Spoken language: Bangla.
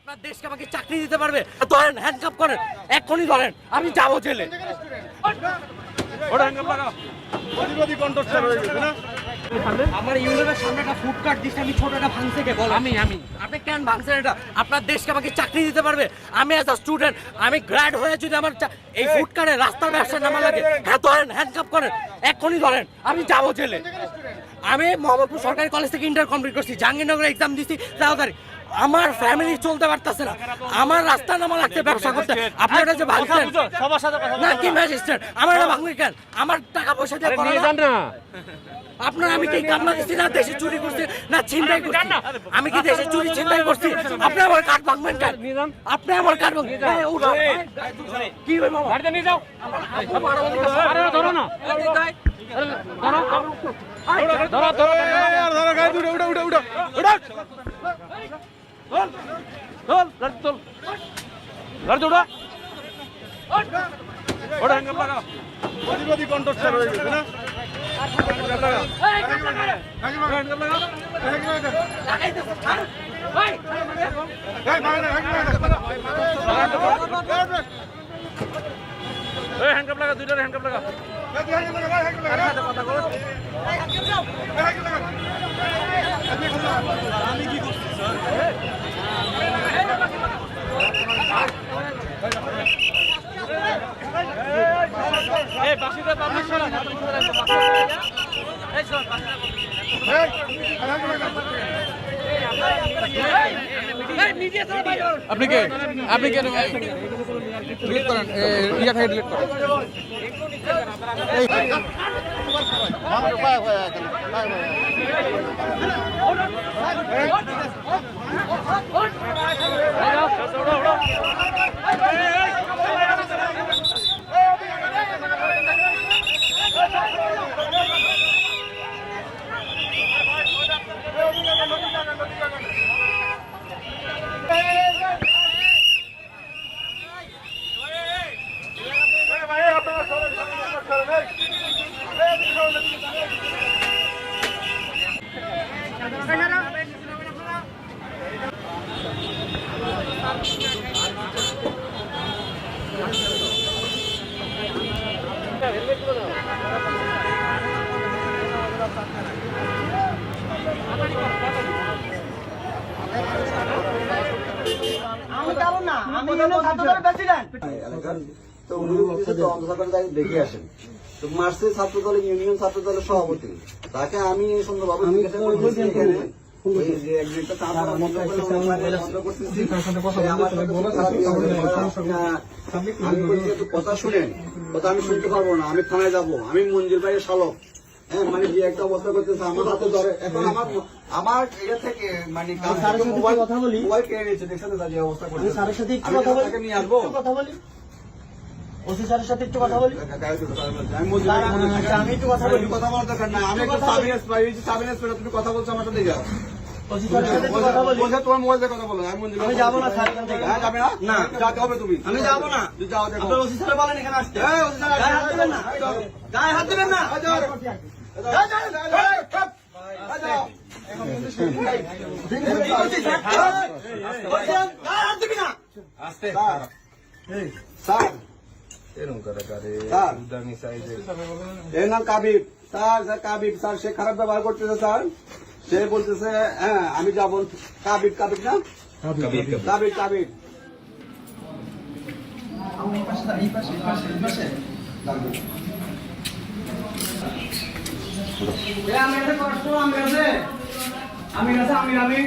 আপনার দেশকে আমাকে চাকরি দিতে পারবে? ধরেন, হ্যান্ডকাপ করেন, এক্ষুনি ধরেন, আমি যাবো জেলে। আমার ইউনিয়নের সামনে একটা ফুডকার্ট দিচ্ছে, আমি ছোট একটা ভাঙছে কে বল? আমি আপনি কেন ভাঙছেন এটা? আপনার দেশকে আমাকে চাকরি দিতে পারবে? আমি এজ আ স্টুডেন্ট, আমি গ্র্যাড হয়ে যদি আমার এই ফুডকার্টে রাস্তার ব্যবসা নামা লাগে, হ্যাঁ ধরেন, হ্যান্ডকাপ করেন, এক্ষুনি ধরেন, আমি যাবো জেলে। আমি মোহাম্মদপুর সরকারি কলেজ থেকে ইন্টার কমপ্লিট করছি, জাহাঙ্গীরনগরে এক্সাম দিচ্ছি, তাড়াতাড়ি আমার ফ্যামিলি চলতে পারতেছে না, আমার রাস্তা নামা লাগছে ব্যবসা করতে। আপনি এটা যে ভাঙছেন না কি ম্যাজিস্ট্রেট, আমার এটা ভাঙবে কেন? আমার টাকা পয়সা দিয়ে না আপনার, আমি কি কান্না দিচ্ছি না দেশে চুরি করছি না ছিনতাই করছি? আমি কি দেশে চুরি ছিনতাই করছি? আপনি আমার কার্ড ভাঙবেন কেন? আপনি আমার কার্ড ভাঙবেন কি হই মামা? গাড়িতে নিয়ে যাও, আরে ধরো না, ধরো ধরো ধরো গাড়ি উঠো উঠো উঠো উঠো উঠো, চল গাড়ি চল, গাড়ি উঠো ওটা হ্যাঙ্গার লাগাও, প্রতিবাদী কন্ট্রাক্টর হয়ে গেছে না? হ্যান্ডকাপ লাগা, দুইটার হ্যান্ডকাপ লাগা। আমি কি করছি স্যার? এই বাসিটা পাবলিক শোনা না, তুমি শোনা এই শোন আপনি কে ডিলিট করেন, ইয়া থেকে ডিলিট করেন। দেখে আসেন তো মার্চের ছাত্র দলের ইউনিয়ন ছাত্র দলের সভাপতি, তাকে আমি সুন্দরভাবে কথা শুনেন, কথা আমি শুনতে পারবো না, আমি থানায় যাবো, আমি মঞ্জুর ভাইয়ের শালক। হ্যাঁ, মানে যে একটা অবস্থা করতেছে আমার হাতে ধরে, এখন আমার ইয়ে থেকে মানে কথা বলি, মোবাইল কেড়ে নিয়েছে, দেখছেন যে অবস্থা করছে। স্যারের সাথে একটু কথা বলি, নিয়ে আসবো, কথা বলি, ওসি স্যারের সাথে একটু কথা বলি। আমি একটু কথা বলি, কথা বলার দরকার না, আমি একটু সাবিনেস পাই, তুমি কথা বলছো আমার সাথে, যাও ওসি স্যারের সাথে কথা বলি। বলছে তোমার মোবাইল দিয়ে কথা বলো, আমি যাবো না স্যার এখান থেকে। হ্যাঁ, যাবে না, না যাতে হবে তুমি, আমি যাবো না, যাও দেখো। আপনার ওসি স্যার বলেন এখানে আসতে, হ্যাঁ ওসি স্যার গায়ে হাত দিবেন না, গায়ে হাত দিবেন না, সে খারাপ ব্যবহার করতেছে স্যার, সে বলতেছে হ্যাঁ আমি যাবো, কাবিব না কাবিব আমি